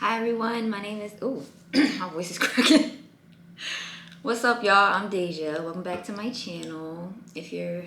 Hi everyone, my name is my voice is cracking. What's up y'all? I'm Deja. Welcome back to my channel. If you're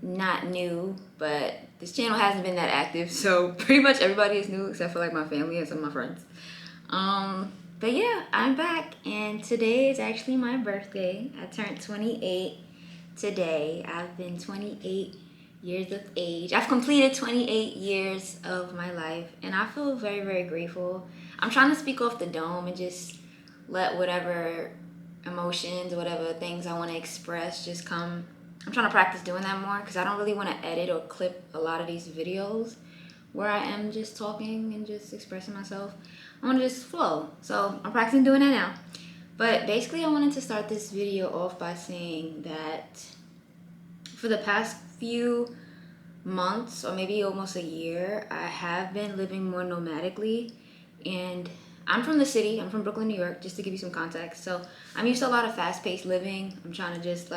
not new, but this channel hasn't been that active, so pretty much everybody is new except for like my family and some of my friends. But yeah, I'm back and today is actually my birthday. I turned 28 today. I've been 28 years of age. I've completed 28 years of my life and I feel very, very grateful. I'm trying to speak off the dome and just let whatever emotions, whatever things I want to express just come. I'm trying to practice doing that more because I don't really want to edit or clip a lot of these videos where I am just talking and just expressing myself. I want to just flow. So I'm practicing doing that now. But basically I wanted to start this video off by saying that for the past few months or maybe almost a year, I have been living more nomadically. And I'm from the city. I'm from Brooklyn, New York, just to give you some context. So I'm used to a lot of fast-paced living. I'm trying to just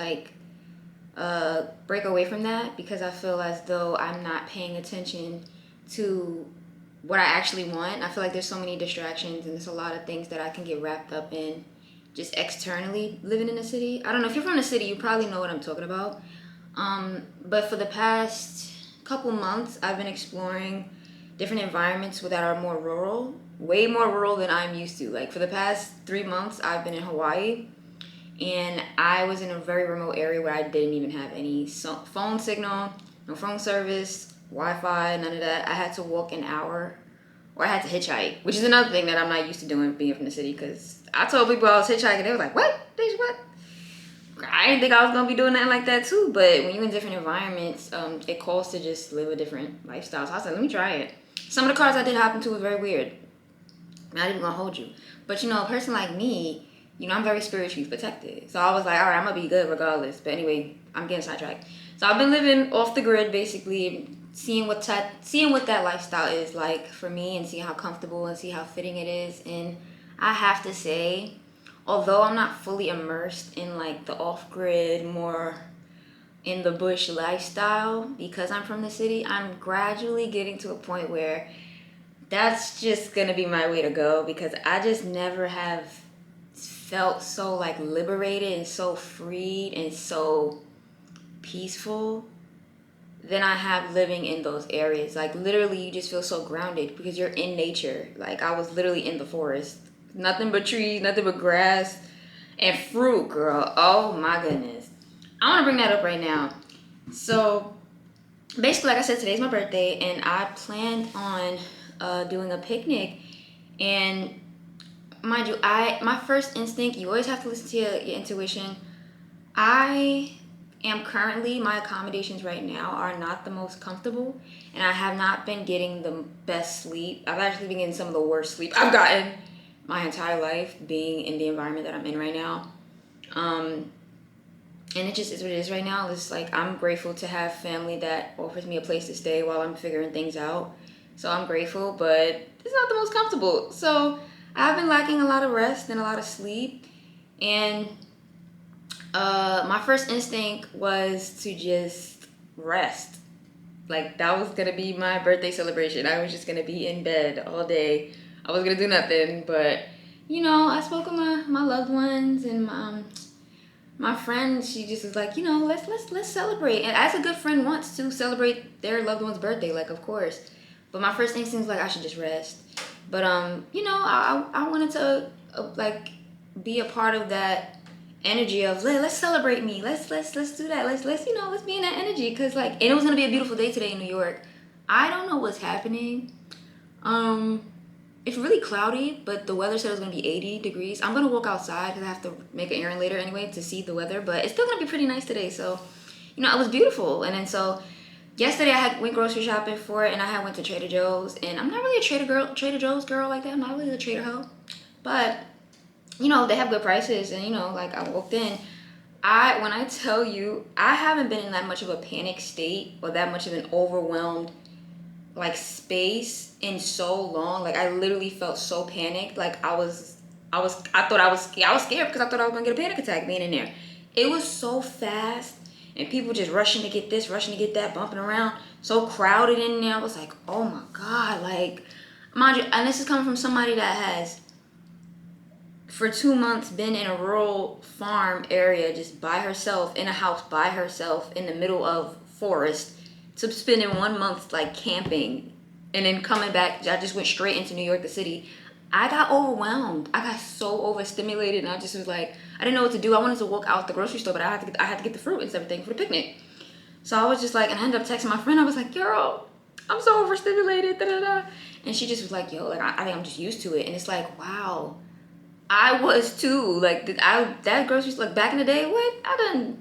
break away from that because I feel as though I'm not paying attention to what I actually want. I feel like there's so many distractions and there's a lot of things that I can get wrapped up in just externally living in the city. I don't know, if you're from the city, you probably know what I'm talking about. But for the past couple months, I've been exploring different environments that are more rural, way more rural than I'm used to. Like for the past 3 months, I've been in Hawaii, and I was in a very remote area where I didn't even have any phone signal, no phone service, Wi-Fi, none of that. I had to walk an hour, or I had to hitchhike, which is another thing that I'm not used to doing being from the city. Because I told people I was hitchhiking, they were like, "What? What?" I didn't think I was gonna be doing nothing like that too. But when you're in different environments, it calls to just live a different lifestyle. So I said, let me try it. Some of the cars I did hop into was very weird. Not even gonna hold you. But a person like me, I'm very spiritually protected. So I was like, all right, I'm gonna be good regardless. But anyway, I'm getting sidetracked. So I've been living off the grid, basically, seeing what that lifestyle is like for me, and seeing how comfortable and see how fitting it is. And I have to say, although I'm not fully immersed in like the off-grid, more in the bush lifestyle, because I'm from the city, I'm gradually getting to a point where that's just gonna be my way to go, because I just never have felt so like liberated and so freed and so peaceful than I have living in those areas. Like literally you just feel so grounded because you're in nature. Like I was literally in the forest. Nothing but trees, nothing but grass and fruit, girl. Oh my goodness. I wanna bring that up right now. So basically, like I said, today's my birthday and I planned on doing a picnic. And mind you, my first instinct, you always have to listen to your intuition. I am currently, my accommodations right now are not the most comfortable, and I have not been getting the best sleep. I've actually been getting some of the worst sleep I've gotten my entire life being in the environment that I'm in right now. And it just is what it is right now. It's like I'm grateful to have family that offers me a place to stay while I'm figuring things out. So I'm grateful, but it's not the most comfortable. So I've been lacking a lot of rest and a lot of sleep. And my first instinct was to just rest. Like that was gonna be my birthday celebration. I was just gonna be in bed all day. I was gonna do nothing, but I spoke with my loved ones and my friend. She just was like, let's celebrate. And as a good friend wants to celebrate their loved one's birthday, like of course. But my first instinct was like I should just rest. But I wanted to be a part of that energy of let's celebrate me. Let's do that. Let's be in that energy, cuz and it was going to be a beautiful day today in New York. I don't know what's happening. It's really cloudy, but the weather said it was going to be 80 degrees. I'm going to walk outside cuz I have to make an errand later anyway to see the weather, but it's still going to be pretty nice today. So, it was beautiful. And then so yesterday I went grocery shopping for it, and I went to Trader Joe's, and I'm not really a Trader Joe's girl like that. I'm not really a Trader hoe. But they have good prices, and I walked in. When I tell you, I haven't been in that much of a panic state or that much of an overwhelmed space in so long. Like I literally felt so panicked. Like I thought I was scared because I thought I was gonna get a panic attack being in there. It was so fast, and people just rushing to get this, rushing to get that, bumping around, so crowded in there. I was like, oh my god, like mind you, and this is coming from somebody that has for 2 months been in a rural farm area just by herself in a house by herself in the middle of forest, to spending 1 month like camping and then coming back. I just went straight into New York the city. I got overwhelmed. I got so overstimulated, and I just was like, I didn't know what to do. I wanted to walk out the grocery store, but I had to get the fruit and everything for the picnic. So I was just like, and I ended up texting my friend. I was like, girl, I'm so overstimulated, da da da. And she just was like, yo, like I think I'm just used to it. And it's like, wow, I was too. Like that grocery store, like back in the day, what I done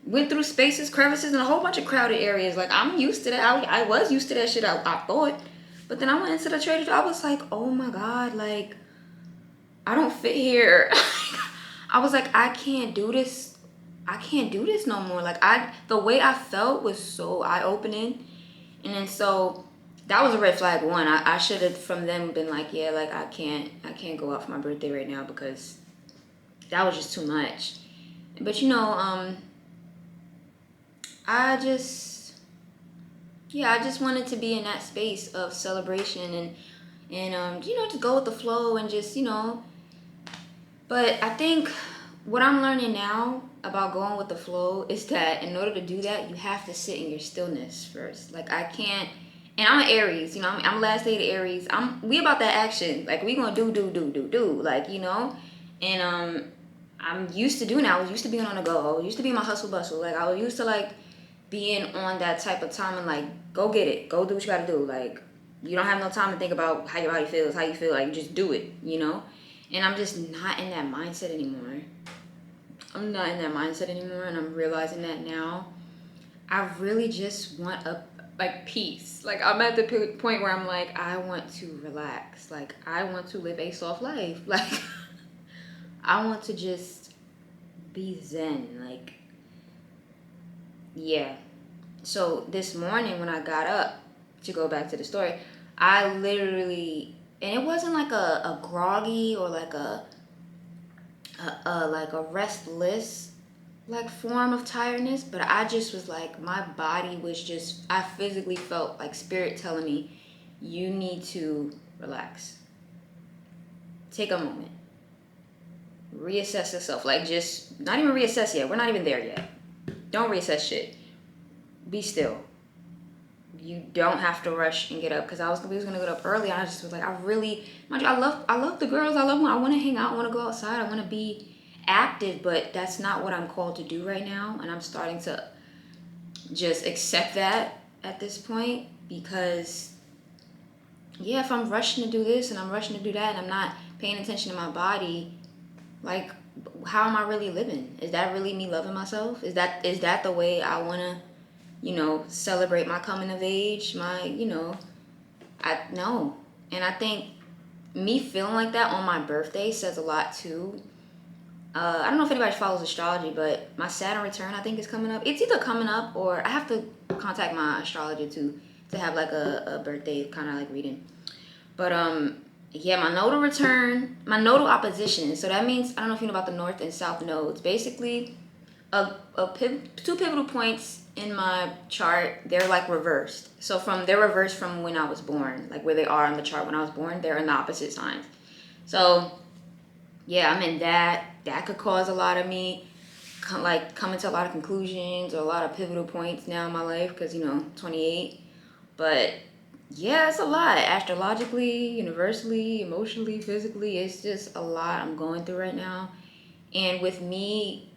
went through spaces, crevices, and a whole bunch of crowded areas. Like I'm used to that. I was used to that shit. I thought, but then I went into the Trader Joe's. I was like, oh my god, like I don't fit here. I was like, I can't do this. I can't do this no more. Like the way I felt was so eye opening, and then so that was a red flag one. I should have from them been like, yeah, like I can't go out for my birthday right now because that was just too much. But I just I just wanted to be in that space of celebration and just go with the flow and just But I think what I'm learning now about going with the flow is that in order to do that, you have to sit in your stillness first. Like I can't, and I'm an Aries, I'm last day of Aries. We about that action. Like we gonna do, like, and I'm used to doing that. I was used to being on the go. I was used to being my hustle bustle. Like I was used to like being on that type of time and like go get it, go do what you gotta do. Like you don't have no time to think about how your body feels, how you feel. Like you just do it. And I'm just not in that mindset anymore. I'm not in that mindset anymore, and I'm realizing that now. I really just want peace. Like I'm at the point where I'm like, I want to relax. Like I want to live a soft life. Like I want to just be zen. Like yeah. So this morning when I got up, to go back to the story, I literally, and it wasn't like a groggy or like a restless like form of tiredness, but I just was like, my body was just, I physically felt like spirit telling me, you need to relax, take a moment, reassess yourself. Like just not even reassess yet, we're not even there yet, don't reassess shit, be still. You don't have to rush and get up, because I was gonna get up early, and I just was like, I love the girls, I want to hang out, I want to go outside, I want to be active, but that's not what I'm called to do right now. And I'm starting to just accept that at this point, because if I'm rushing to do this and I'm rushing to do that and I'm not paying attention to my body, like how am I really living? Is that really me loving myself? Is that the way I want to celebrate my coming of age, I no. And I think me feeling like that on my birthday says a lot too. I don't know if anybody follows astrology, but my Saturn return, I think, is coming up. It's either coming up or I have to contact my astrologer to have like a birthday kind of like reading. But my nodal return, my nodal opposition. So that means, I don't know if you know about the north and south nodes. Basically, two pivotal points in my chart, they're like reversed. So they're reversed from when I was born, like where they are on the chart when I was born, they're in the opposite signs. So I'm in that. That could cause a lot of me coming to a lot of conclusions or a lot of pivotal points now in my life, because 28. But it's a lot, astrologically, universally, emotionally, physically. It's just a lot I'm going through right now. And with me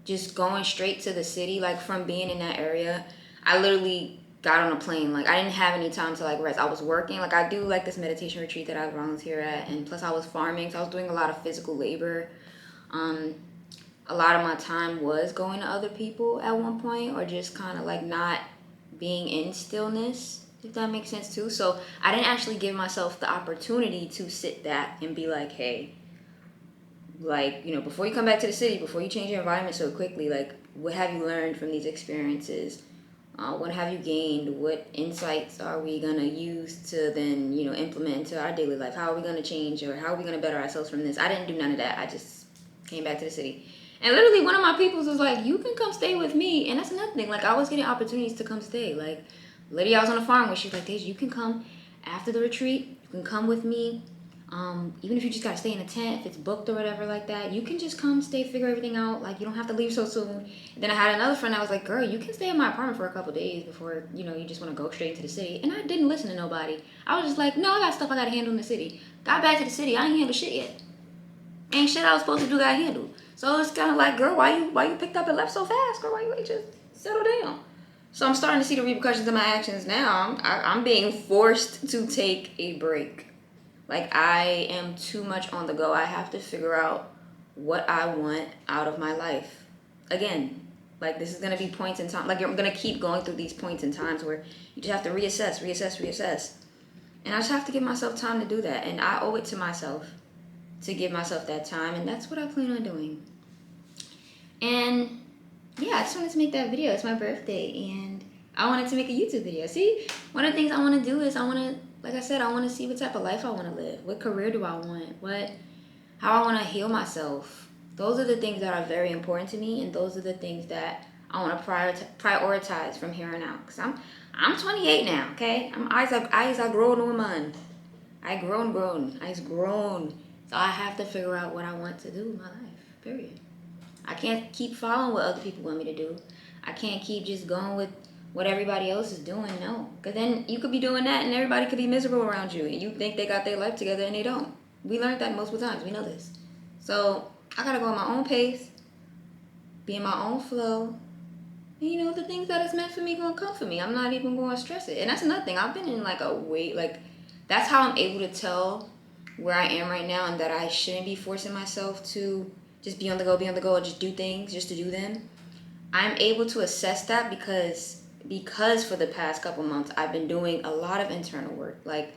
just going straight to the city, like from being in that area, I literally got on a plane. Like I didn't have any time to like rest. I was working. Like I do like this meditation retreat that I volunteer at, and plus I was farming, so I was doing a lot of physical labor. A lot of my time was going to other people at one point, or just kind of like not being in stillness, if that makes sense too. So I didn't actually give myself the opportunity to sit back and be like, hey, like, before you come back to the city, before you change your environment so quickly, like, what have you learned from these experiences? What have you gained? What insights are we going to use to then, implement into our daily life? How are we going to change, or how are we going to better ourselves from this? I didn't do none of that. I just came back to the city. And literally one of my peoples was like, you can come stay with me. And that's another thing. Like, I was getting opportunities to come stay. Like, lady I was on the farm with, she's like, Deja, you can come after the retreat. You can come with me. Even if you just gotta stay in a tent, if it's booked or whatever like that, you can just come stay, figure everything out. Like, you don't have to leave so soon. And then I had another friend that was like, girl, you can stay in my apartment for a couple days before, you know, you just want to go straight into the city. And I didn't listen to nobody. I was just like, no, I got stuff I gotta handle in the city. Got back to the city, I ain't handle shit yet. Ain't shit I was supposed to do got handled. So it's kind of like, girl, why you picked up and left so fast? Girl, why you ain't just settle down? So I'm starting to see the repercussions of my actions now. I'm being forced to take a break. Like, I am too much on the go. I have to figure out what I want out of my life. Again, like, this is going to be points in time. Like, I'm going to keep going through these points in times where you just have to reassess. And I just have to give myself time to do that. And I owe it to myself to give myself that time. And that's what I plan on doing. And, yeah, I just wanted to make that video. It's my birthday. And I wanted to make a YouTube video. See, one of the things I want to do is like I said, I want to see what type of life I want to live. What career do I want? How I want to heal myself. Those are the things that are very important to me, and those are the things that I want to prioritize from here on out. Cause I'm 28 now, okay? Eyes are grown, woman. I grown. I's grown. So I have to figure out what I want to do in my life. Period. I can't keep following what other people want me to do. I can't keep just going with what everybody else is doing, no. Because then you could be doing that and everybody could be miserable around you. And you think they got their life together and they don't. We learned that multiple times. We know this. So I got to go at my own pace, be in my own flow. And, you know, the things that is meant for me going to come for me. I'm not even going to stress it. And that's another thing. I've been in like a wait. Like, that's how I'm able to tell where I am right now and that I shouldn't be forcing myself to just be on the go, or just do things just to do them. I'm able to assess that because for the past couple months I've been doing a lot of internal work. Like,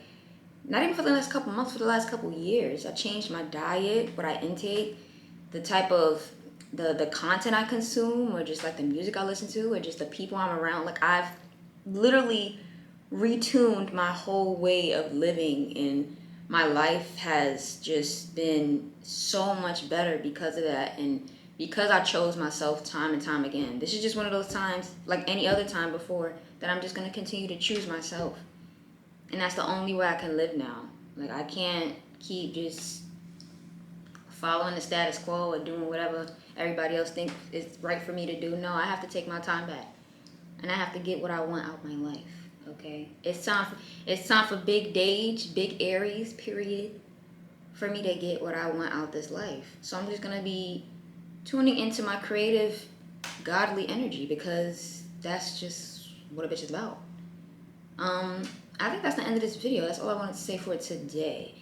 not even for the last couple months, for the last couple years. I changed my diet, what I intake, the type of the content I consume, or just like the music I listen to, or just the people I'm around. Like, I've literally retuned my whole way of living, and my life has just been so much better because of that. And because I chose myself time and time again. This is just one of those times, like any other time before, that I'm just going to continue to choose myself. And that's the only way I can live now. Like, I can't keep just following the status quo or doing whatever everybody else thinks is right for me to do. No, I have to take my time back. And I have to get what I want out of my life. Okay? It's time for big Dage, big Aries, period, for me to get what I want out this life. So I'm just going to be tuning into my creative, godly energy, because that's just what a bitch is about. I think that's the end of this video. That's all I wanted to say for today.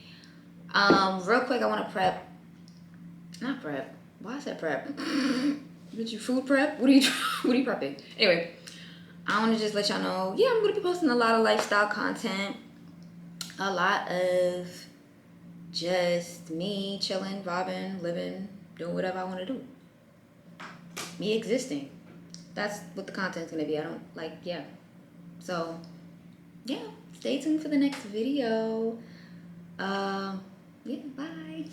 Real quick, I want to prep. Not prep. Why I said prep? Did you food prep? What are you prepping? Anyway, I want to just let y'all know. Yeah, I'm gonna be posting a lot of lifestyle content. A lot of just me chilling, vibing, living, doing whatever I want to do. Me existing. That's what the content's gonna be. I don't like, yeah. So, yeah, stay tuned for the next video. Yeah, bye.